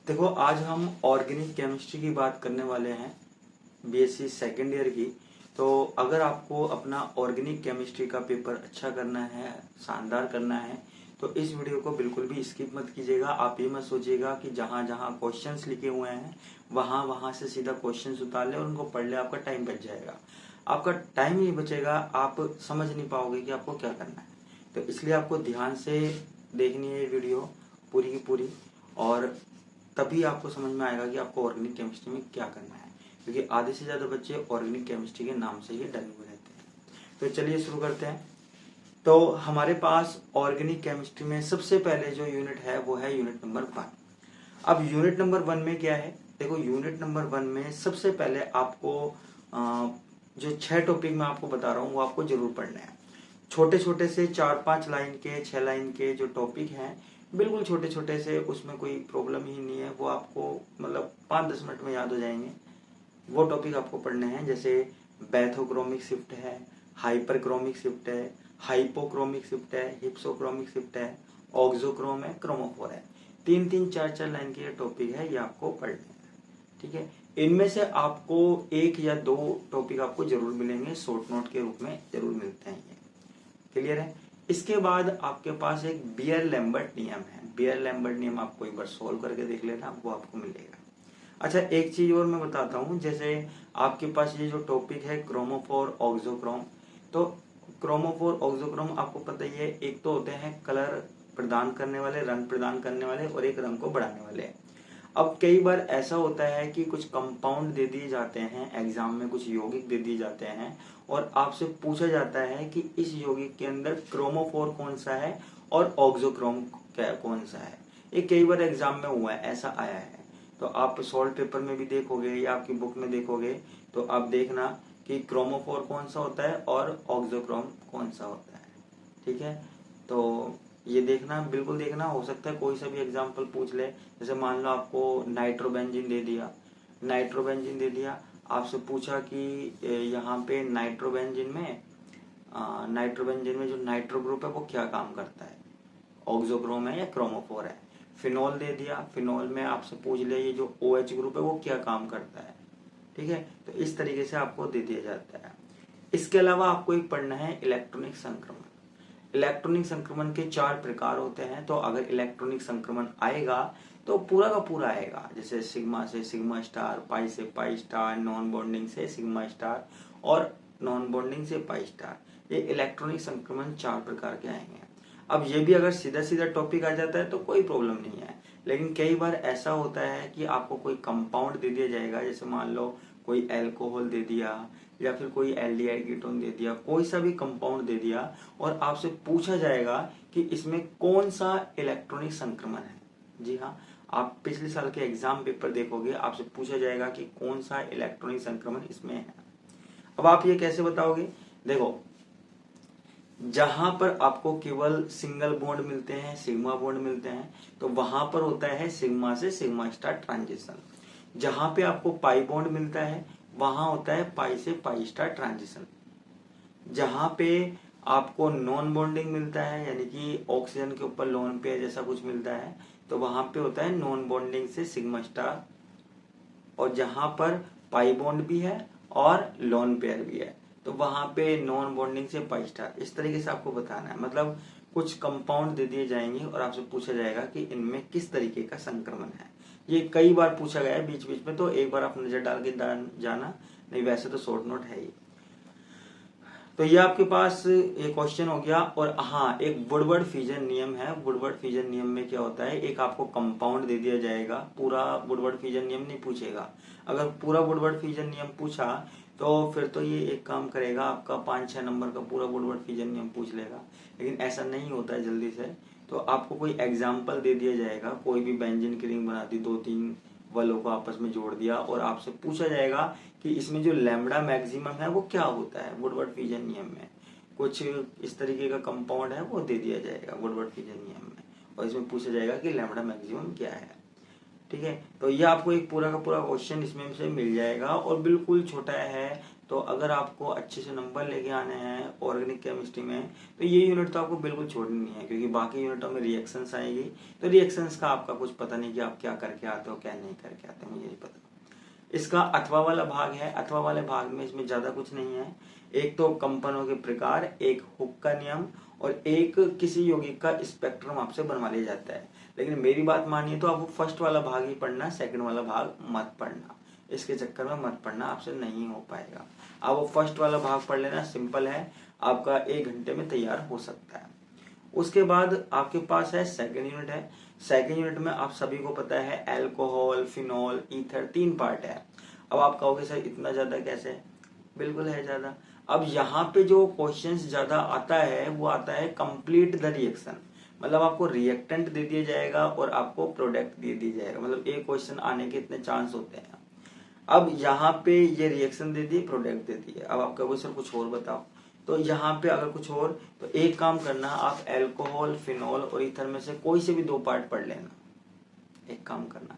देखो, आज हम ऑर्गेनिक केमिस्ट्री की बात करने वाले हैं, बीएससी सेकेंड ईयर की। तो अगर आपको अपना ऑर्गेनिक केमिस्ट्री का पेपर अच्छा करना है, शानदार करना है, तो इस वीडियो को बिल्कुल भी स्किप मत कीजिएगा। आप ये मत सोचिएगा कि जहाँ जहाँ क्वेश्चंस लिखे हुए हैं वहाँ वहाँ से सीधा क्वेश्चंस उतार ले और उनको पढ़ ले, आपका टाइम बच जाएगा। आपका टाइम ही बचेगा, आप समझ नहीं पाओगे कि आपको क्या करना है। तो इसलिए आपको ध्यान से देखनी है ये वीडियो पूरी की पूरी, और तभी आपको समझ में आएगा कि आपको ऑर्गेनिक केमिस्ट्री में क्या करना है, क्योंकि आधे से ज़्यादा बच्चे ऑर्गेनिक केमिस्ट्री के नाम से ही डरे हुए रहते हैं। तो चलिए शुरू करते हैं। तो हमारे पास ऑर्गेनिक केमिस्ट्री में सबसे पहले जो यूनिट है वो है यूनिट नंबर 1। अब यूनिट नंबर 1 में क्या है? देखो, यूनिट नंबर 1 में सबसे पहले आपको जो 6 टॉपिक मैं आपको बता रहा हूँ वो आपको जरूर पढ़ने हैं। छोटे छोटे से 4-5 लाइन के, 6 लाइन के जो टॉपिक हैं, बिल्कुल छोटे छोटे से, उसमें कोई प्रॉब्लम ही नहीं है। वो आपको मतलब 5-10 मिनट में याद हो जाएंगे। वो टॉपिक आपको पढ़ने हैं, जैसे बैथोक्रोमिक शिफ्ट है, हाइपरक्रोमिक शिफ्ट है, हाइपोक्रोमिक शिफ्ट है, हिप्सोक्रोमिक शिफ्ट है, ऑक्सोक्रोम है, क्रोमोफोर है। 3-3, 4-4 लाइन के ये टॉपिक है, ये आपको पढ़ने हैं। ठीक है, इनमें से आपको 1 या 2 टॉपिक आपको जरूर मिलेंगे, शॉर्ट नोट के रूप में जरूर मिलते हैं। ये क्लियर है? इसके बाद आपके पास एक बियर लैम्बर्ट नियम है। बियर लैम्बर्ट नियम आपको एक बार सोल्व करके देख लेना, वो आपको मिलेगा। अच्छा, एक चीज और मैं बताता हूँ, जैसे आपके पास ये जो टॉपिक है क्रोमोफोर ऑक्सोक्रोम, तो क्रोमोफोर ऑक्सोक्रोम आपको पता ही है, एक तो होते हैं कलर प्रदान करने वाले, रंग प्रदान करने वाले, और एक रंग को बढ़ाने वाले। अब कई बार ऐसा होता है कि कुछ कंपाउंड दे दिए जाते हैं एग्जाम में, कुछ यौगिक दे दिए जाते हैं, और आपसे पूछा जाता है कि इस यौगिक के अंदर क्रोमोफोर कौन सा है और ऑक्सोक्रोम कौन सा है। ये कई बार एग्जाम में हुआ है, ऐसा आया है। तो आप सॉल्व पेपर में भी देखोगे या आपकी बुक में देखोगे, तो आप देखना कि क्रोमोफोर कौन सा होता है और ऑक्सोक्रोम कौन सा होता है। ठीक है, तो ये देखना, बिल्कुल देखना। हो सकता है कोई सा भी एग्जाम्पल पूछ ले, जैसे मान लो आपको नाइट्रोबेंजीन दे दिया, नाइट्रोबेंजीन दे दिया, आपसे पूछा कि यहाँ पे नाइट्रोबेंजीन में जो नाइट्रो ग्रुप है वो क्या काम करता है, ऑक्सोक्रोम है या क्रोमोफोर है। फिनॉल दे दिया, फिनॉल में आपसे पूछ लिया ये जो OH ग्रुप है वो क्या काम करता है। ठीक है, तो इस तरीके से आपको दे दिया जाता है। इसके अलावा आपको एक पढ़ना है इलेक्ट्रॉनिक संक्रमण। इलेक्ट्रॉनिक संक्रमण के 4 प्रकार होते हैं। तो अगर इलेक्ट्रॉनिक संक्रमण आएगा तो पूरा का पूरा आएगा, जैसे सिग्मा से सिग्मा स्टार, पाई से पाई स्टार, नॉन बॉन्डिंग से सिग्मा स्टार, और नॉन बॉन्डिंग से पाई स्टार। ये इलेक्ट्रॉनिक संक्रमण 4 प्रकार के आएंगे। अब ये भी अगर सीधा सीधा टॉपिक आ जाता है तो कोई प्रॉब्लम नहीं है, लेकिन कई बार ऐसा होता है कि आपको कोई कंपाउंड दे दिया जाएगा, जैसे मान लो कोई अल्कोहल दे दिया या फिर कोई एल्डिहाइड कीटोन दे दिया, कोई सा भी कंपाउंड दे दिया, और आपसे पूछा जाएगा कि इसमें कौन सा इलेक्ट्रॉनिक संक्रमण है। जी हाँ, आप पिछले साल के एग्जाम पेपर देखोगे, आपसे पूछा जाएगा कि कौन सा इलेक्ट्रॉनिक संक्रमण इसमें है। अब आप ये कैसे बताओगे? देखो, जहां पर आपको केवल सिंगल बॉन्ड मिलते हैं, सिग्मा बॉन्ड मिलते हैं, तो वहां पर होता है सिग्मा से सिग्मा स्टार ट्रांजिशन। जहां पे आपको पाई बॉन्ड मिलता है वहां होता है पाई से पाई स्टार ट्रांजिशन। जहां पे आपको नॉन बॉन्डिंग मिलता है, यानी कि ऑक्सीजन के ऊपर लोन पेयर जैसा कुछ मिलता है, तो वहां पे होता है नॉन बॉन्डिंग से सिग्मा स्टार। और जहां पर पाई बॉन्ड भी है और लोन पेयर भी है, तो वहां पे नॉन बॉन्डिंग से पाई स्टार। इस तरीके से आपको बताना है, मतलब कुछ कंपाउंड दे दिए जाएंगे और आपसे पूछा जाएगा कि इनमें किस तरीके का संक्रमण है। ये कई बार पूछा गया है बीच बीच में, तो एक बार आप नजर डाल के जाना, नहीं वैसे तो शॉर्ट नोट है ही। तो ये आपके पास एक क्वेश्चन हो गया। और हाँ, एक वुडवर्ड फ्यूजन नियम है। वुडवर्ड फ्यूजन नियम में क्या होता है, एक आपको कंपाउंड दे दिया जाएगा, पूरा वुडवर्ड फ्यूजन नियम नहीं पूछेगा। अगर पूरा वुडवर्ड फ्यूजन नियम पूछा तो फिर तो ये एक काम करेगा, आपका 5-6 नंबर का पूरा वुडवर्ड फ्यूजन नियम पूछ लेगा, लेकिन ऐसा नहीं होता है जल्दी से। तो आपको कोई एग्जाम्पल दे दिया जाएगा, कोई भी बेंजीन की रिंग बना दी, 2-3 वलों को आपस में जोड़ दिया, और आपसे पूछा जाएगा कि इसमें जो लैम्बडा मैक्सिमम है वो क्या होता है। वुडवर्ड फ्यूजन नियम में कुछ इस तरीके का कंपाउंड है, वो दे दिया जाएगा वुडवर्ड फ्यूजन नियम में, और इसमें पूछा जाएगा कि लैम्बडा मैक्सिमम क्या है। ठीक है, तो ये आपको एक पूरा का पूरा क्वेश्चन इसमें से मिल जाएगा, और बिल्कुल छोटा है, तो अगर आपको अच्छे से नंबर लेके आने हैं ऑर्गेनिक केमिस्ट्री में तो ये यूनिट तो आपको बिल्कुल छोड़नी नहीं है, क्योंकि बाकी यूनिटों में रिएक्शंस आएगी, तो रिएक्शंस का आपका कुछ पता नहीं कि आप क्या करके आते हो क्या नहीं करके आते, मुझे नहीं पता। इसका अथवा वाला भाग है, अथवा वाले भाग में इसमें ज्यादा कुछ नहीं है, एक तो कंपनों के प्रकार, एक हुक का नियम और एक किसी यौगिक का स्पेक्ट्रम आपसे बनवा लिया जाता है। लेकिन मेरी बात मानिए तो आप फर्स्ट वाला भाग ही पढ़ना, सेकंड वाला भाग मत पढ़ना, इसके चक्कर में मत पढ़ना, आपसे नहीं हो पाएगा। आप वो फर्स्ट वाला भाग पढ़ लेना, सिंपल है, आपका 1 घंटे में तैयार हो सकता है। उसके बाद आपके पास है सेकंड यूनिट है। सेकंड यूनिट में आप सभी को पता है अल्कोहल, फिनॉल, ईथर 3 पार्ट है। अब आप कहोगे सर इतना ज्यादा कैसे, बिल्कुल है ज्यादा। अब यहाँ पे जो क्वेश्चंस ज्यादा आता है वो आता है कंप्लीट द रिएक्शन, मतलब आपको रिएक्टेंट दे दिया जाएगा और आपको प्रोडक्ट दे दिया जाएगा, मतलब एक क्वेश्चन आने के इतने चांस होते हैं। अब यहाँ पे ये रिएक्शन दे दिए, प्रोडक्ट दे दिए, अब आप कहोगे सर कुछ और बताओ, तो यहाँ पे अगर कुछ और, तो एक काम करना, आप अल्कोहल, फिनॉल और ईथर में से कोई से भी 2 पार्ट पढ़ लेना, एक काम करना।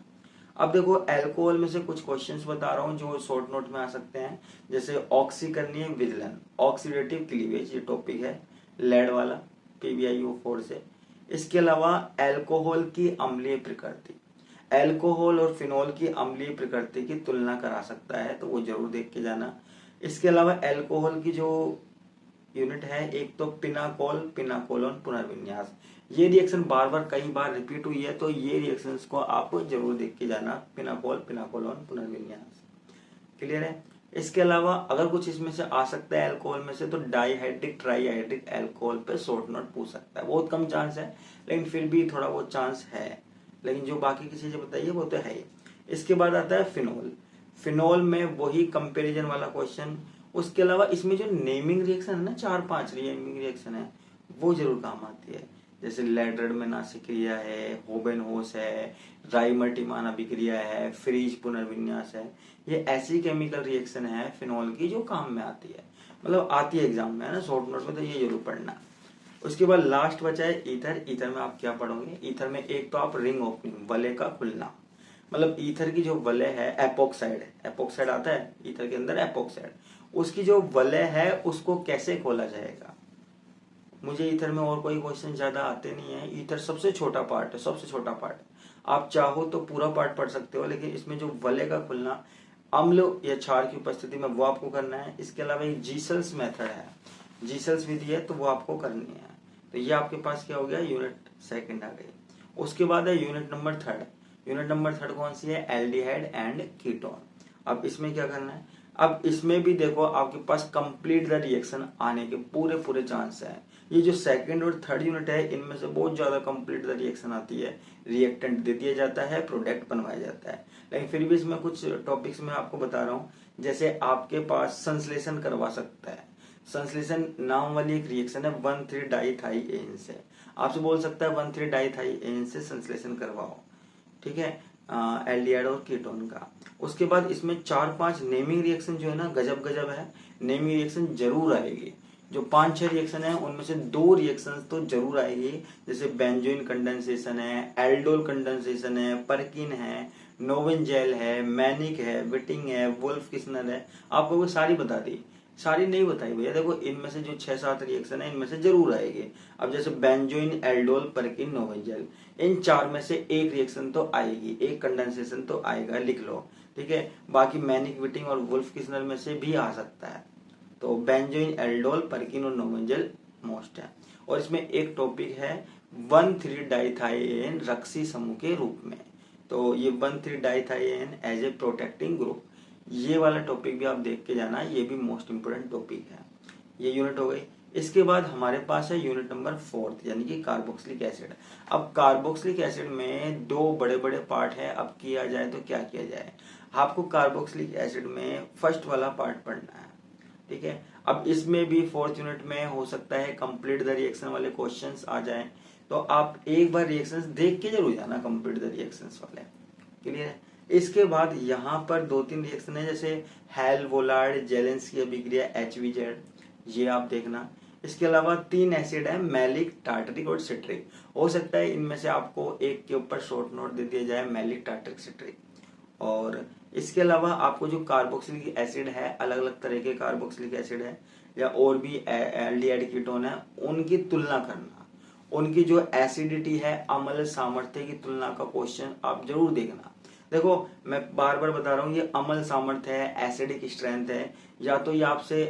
अब देखो अल्कोहल में से कुछ क्वेश्चंस बता रहा हूँ जो शॉर्ट नोट में आ सकते हैं, जैसे ऑक्सीकरणीय विदलन, ऑक्सीडेटिव क्लीवेज, ये टॉपिक है लेड वाला PbIO4 से। इसके अलावा अल्कोहल की अम्लीय प्रकृति, अल्कोहल और फिनॉल की अम्लीय प्रकृति की तुलना करा सकता है, तो वो जरूर देख के जाना। इसके अलावा अल्कोहल की जो यूनिट है, एक तो पिनाकोल, पिनाकोलोन पुनर्विन्यास, ये रिएक्शन बार बार कई बार रिपीट हुई है, तो ये रिएक्शंस को आप जरूर देख के जाना, पिनाकोल, पिनाकोलोन पुनर्विन्यास। क्लियर है। इसके अलावा अगर कुछ इसमें से आ सकता है अल्कोहल में से, तो डाईहाइड्रिक ट्राईहाइड्रिक अल्कोहल पे शॉर्ट नोट पूछ सकता है, बहुत कम चांस है लेकिन फिर भी थोड़ा बहुत चांस है, लेकिन जो बाकी की चीजें बताइए वो तो है ही। इसके बाद आता है फिनॉल, फिनॉल में वही कंपेरिजन वाला क्वेश्चन। उसके अलावा इसमें जो नेमिंग रिएक्शन है ना, 4-5 नेमिंग रिएक्शन है, वो जरूर काम आती है, जैसे लेड्रेड क्रिया है, होबेनहोस है, राइमर्टिमान अभिक्रिया है, फ्रीज पुनर्विन्यास है, ये ऐसी केमिकल रिएक्शन है फिनॉल की जो काम में आती है, मतलब आती है एग्जाम में, है ना, शॉर्ट नोट में, तो ये जरूर पढ़ना। उसके बाद लास्ट बचा है ईथर। ईथर में आप क्या पढ़ोगे, ईथर में एक तो आप रिंग ओपनिंग, वलय का खुलना, मतलब ईथर की जो वलय है, एपोक्साइड, एपोक्साइड आता है ईथर के अंदर, एपोक्साइड, उसकी जो वलय है उसको कैसे खोला जाएगा। मुझे ईथर में और कोई क्वेश्चन ज्यादा आते नहीं है, ईथर सबसे छोटा पार्ट है, सबसे छोटा पार्ट। आप चाहो तो पूरा पार्ट पढ़ सकते हो, लेकिन इसमें जो वलय का खुलना अम्ल या क्षार की उपस्थिति में, वो आपको करना है। इसके अलावा एक जीसल्स मेथड है, जीसल्स विधि है, तो वो आपको करनी है। तो ये आपके पास क्या हो गया, यूनिट सेकंड आ गई। उसके बाद है unit number third. Unit number third कौन सी है, एल्डिहाइड एंड कीटोन। अब इसमें क्या करना है, अब इसमें भी देखो आपके पास कंप्लीट द रिएक्शन आने के पूरे पूरे चांस है। ये जो सेकंड और थर्ड यूनिट है, इनमें से बहुत ज्यादा कंप्लीट द रिएक्शन आती है, रिएक्टेंट दे दिया जाता है, प्रोडक्ट बनवाया जाता है। लेकिन फिर भी इसमें कुछ टॉपिक्स में आपको बता रहा हूँ, जैसे आपके पास संश्लेषण करवा सकता है, संश्लेषण नाम वाली एक रिएक्शन है 1,3-डाइथाइएन से, आपसे बोल सकता है 1,3-डाइथाइएन से संश्लेषण करवाओ, ठीक है, एल्डिहाइड और कीटोन का। उसके बाद इसमें 4-5 नेमिंग रिएक्शन जो है ना, गजब गजब है, नेमिंग रिएक्शन जरूर आएगी। जो 5-6 रिएक्शन है उनमें से 2 रिएक्शन तो जरूर आएगी, जैसे बेंजोइन कंडेंसेशन है, एल्डोल कंडेंसेशन है, परकिन है, नोवेंजेल है, मैनिक है, विटिंग है, वुल्फ किस्नर है, आपको वो सारी बता दी, सारी नहीं बताई भैया। देखो इनमें से जो 6-7 रिएक्शन है इनमें से जरूर आएगी। अब जैसे बेंजोइन, एल्डोल, परकिन, नोवेंजेल, इन 4 में से एक रिएक्शन तो आएगी, एक कंडेंसेशन तो आएगा, लिख लो, ठीक है। बाकी मैनिक, विटिंग और वुल्फ किस्नर में से भी आ सकता है। तो बेंजोइन, एल्डोल, परकिन और नोवेंजेल मोस्ट है। और इसमें एक टॉपिक है 1,3-डाइथाइएन रक्सी समूह के रूप में, तो ये 1,3-डाइथाइएन एज ए प्रोटेक्टिंग ग्रुप, ये वाला टॉपिक भी आप देख के जाना, ये भी मोस्ट इंपोर्टेंट टॉपिक है। ये यूनिट हो गई। इसके बाद हमारे पास है यूनिट नंबर 4 यानी कि कार्बोक्सिलिक एसिड। अब कार्बोक्सिलिक एसिड में 2 बड़े बड़े पार्ट है, अब किया जाए तो क्या किया जाए। आपको कार्बोक्सिलिक एसिड में फर्स्ट वाला पार्ट पढ़ना है, ठीक है। अब इसमें भी 4th यूनिट में हो सकता है कंप्लीट द रिएक्शन वाले क्वेश्चंस आ जाएं, तो आप एक बार रिएक्शंस देख के जरूर जाना, कंप्लीट द रिएक्शंस वाले, क्लियर है। इसके बाद यहाँ पर 2-3 रिएक्शन है, जैसे हेल-वोलार्ड जेलेंस्की अभिक्रिया HVZ, ये आप देखना। इसके अलावा 3 एसिड है, मैलिक, टार्टरिक और सिट्रिक, हो सकता है इनमें से आपको एक के ऊपर शॉर्ट नोट दे दिया जाए, मैलिक, टार्टरिक, सिट्रिक। और इसके अलावा आपको जो कार्बोक्सिलिक एसिड है, अलग अलग तरह के कार्बोक्सिलिक एसिड है या और भी एल्डिहाइड कीटोन है, उनकी तुलना करना, उनकी जो एसिडिटी है, अम्ल सामर्थ्य की तुलना का क्वेश्चन आप जरूर देखना। देखो मैं बार बार बता रहा हूँ, ये अम्ल सामर्थ्य है, एसिडिक स्ट्रेंथ है, या तो ये आपसे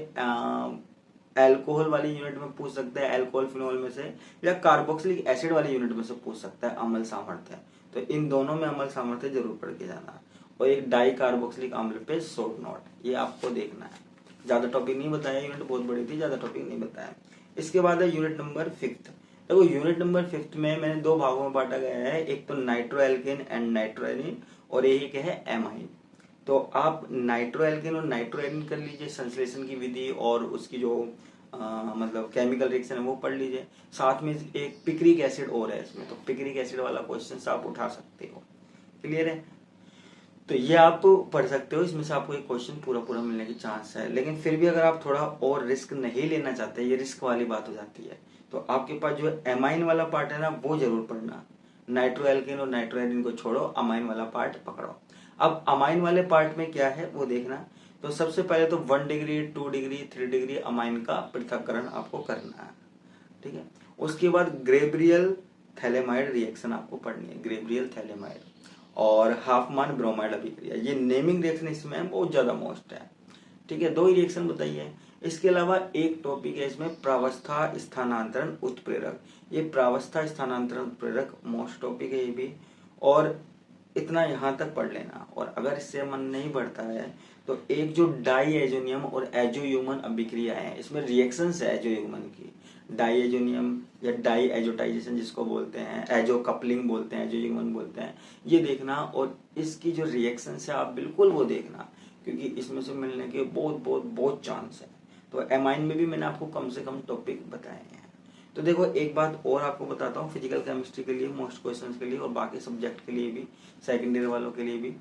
एल्कोहल वाली यूनिट में पूछ सकता है, एल्कोहल फिनोल में से, या कार्बोक्सिलिक एसिड वाली यूनिट में से पूछ सकता है अम्ल सामर्थ्य। तो इन दोनों में अम्ल सामर्थ्य जरूर पढ़ के जाना। और एक डाई कार्बोक्सिलिक अम्ल पे शॉर्ट नोट, ये आपको देखना है। ज्यादा टॉपिक नहीं बताया, यूनिट बहुत बड़ी थी, ज्यादा टॉपिक नहीं बताया। इसके बाद है यूनिट नंबर 5। देखो यूनिट नंबर 5 में मैंने 2 भागों में बांटा गया है, एक तो नाइट्रो एल्केन एंड नाइट्रोएलिन, और एक है एमाइन। तो आप नाइट्रो एल्केन और नाइट्रो एलिन कर लीजिए, संश्लेषण की विधि और उसकी जो मतलब केमिकल रिएक्शन है वो पढ़ लीजिए। साथ में एक पिक्रिक एसिड और है इसमें, तो पिक्रिक एसिड वाला क्वेश्चन आप उठा सकते हो। क्लियर है? तो ये आप पढ़ सकते हो, इसमें से आपको एक क्वेश्चन पूरा पूरा मिलने की चांस है। लेकिन फिर भी अगर आप थोड़ा और रिस्क नहीं लेना चाहते, ये रिस्क वाली बात हो जाती है, तो आपके पास जो एमाइन वाला पार्ट है ना, वो जरूर पढ़ना। नाइट्रो एल्केन और नाइट्रो एलिन को छोड़ो, अमाइन वाला पार्ट पकड़ो। अब अमाइन वाले पार्ट में क्या है वो देखना। तो सबसे पहले तो 1 डिग्री, 2 डिग्री, 3 डिग्री अमाइन का पृथक्करण आपको करना है। ठीक है, उसके बाद ग्रेब्रियल थैलेमाइड रिएक्शन आपको पढ़नी है, ग्रेब्रियल थैलेमाइड और हाफमान ब्रोमाइड अभिक्रिया। ये नेमिंग रिएक्शन इसमें बहुत ज्यादा मोस्ट है। ठीक है, 2 ही रिएक्शन बताइए। इसके अलावा एक टॉपिक है इसमें, प्रावस्था स्थानांतरण उत्प्रेरक। ये प्रावस्था स्थानांतरण उत्प्रेरक मोस्ट टॉपिक है ये भी, और इतना यहाँ तक पढ़ लेना। और अगर इससे मन नहीं बढ़ता है तो एक जो डाई एजोनियम और एजोह्यूमन अभिक्रिया है, इसमें रिएक्शंस है एजोह्यूमन की, डाई एजोनियम या डाई एजोटाइजेशन जिसको बोलते हैं, एजो कपलिंग बोलते हैं, एजोह्यूमन बोलते हैं, ये देखना। और इसकी जो रिएक्शंस है आप बिल्कुल वो देखना, क्योंकि इसमें से मिलने के बहुत बहुत बहुत चांस है। तो एमाइन में भी मैंने आपको कम से कम टॉपिक बताए हैं। तो देखो एक बात और आपको बताता हूँ, फिजिकल केमिस्ट्री के लिए मोस्ट क्वेश्चंस के लिए और बाकी सब्जेक्ट के लिए भी, सेकेंड ईयर वालों के लिए भी।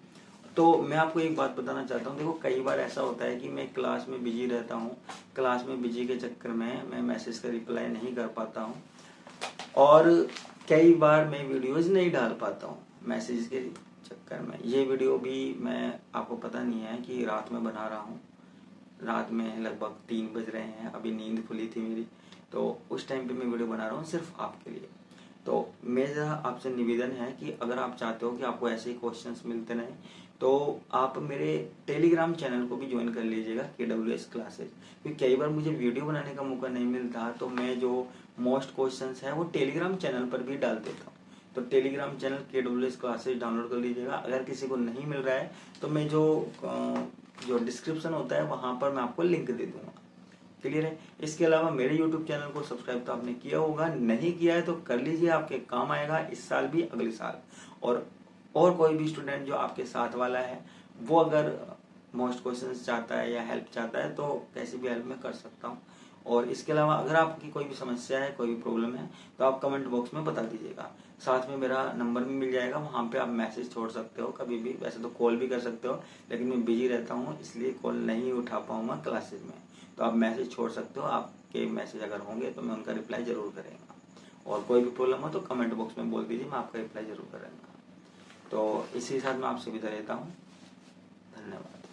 तो मैं आपको एक बात बताना चाहता हूँ, देखो कई बार ऐसा होता है कि मैं क्लास में बिजी रहता हूँ, क्लास में बिजी के चक्कर में मैं मैसेज का रिप्लाई नहीं कर पाता हूँ, और कई बार मैं वीडियोज नहीं डाल पाता हूँ मैसेज के चक्कर में। ये वीडियो भी मैं आपको पता नहीं है कि रात में बना रहा हूँ, रात में लगभग 3 बज रहे हैं, अभी नींद खुली थी मेरी, तो उस टाइम पे मैं वीडियो बना रहा हूँ सिर्फ आपके लिए। तो मेरा आपसे निवेदन है कि अगर आप चाहते हो कि आपको ऐसे ही क्वेश्चंस मिलते रहें, तो आप मेरे टेलीग्राम चैनल को भी ज्वाइन कर लीजिएगा, KWS क्लासेज। क्योंकि कई बार मुझे वीडियो बनाने का मौका नहीं मिलता, तो मैं जो मोस्ट क्वेश्चंस है वो टेलीग्राम चैनल पर भी डाल देता हूँ। तो Telegram channel KWS classes download कर लीजिएगा। अगर किसी को नहीं मिल रहा है तो मैं जो डिस्क्रिप्शन होता है वहां पर मैं आपको लिंक दे दूंगा। क्लियर है? इसके अलावा मेरे YouTube चैनल को सब्सक्राइब तो आपने किया होगा, नहीं किया है तो कर लीजिए, आपके काम आएगा इस साल भी, अगले साल। और कोई भी स्टूडेंट जो आपके साथ वाला है, वो अगर मोस्ट क्वेश्चंस चाहता है या हेल्प चाहता है तो कैसे भी हेल्प मैं कर सकता हूँ। और इसके अलावा अगर आपकी कोई भी समस्या है, कोई भी प्रॉब्लम है, तो आप कमेंट बॉक्स में बता दीजिएगा। साथ में मेरा नंबर भी मिल जाएगा, वहाँ पे आप मैसेज छोड़ सकते हो कभी भी। वैसे तो कॉल भी कर सकते हो, लेकिन मैं बिजी रहता हूँ इसलिए कॉल नहीं उठा पाऊंगा क्लासेज में। तो आप मैसेज छोड़ सकते हो, आपके मैसेज अगर होंगे तो मैं उनका रिप्लाई जरूर करेंगे। और कोई भी प्रॉब्लम हो तो कमेंट बॉक्स में बोल दीजिए, मैं आपका रिप्लाई जरूर करूँगा। तो इसी के साथ मैं आपसे विदा लेता हूँ। धन्यवाद।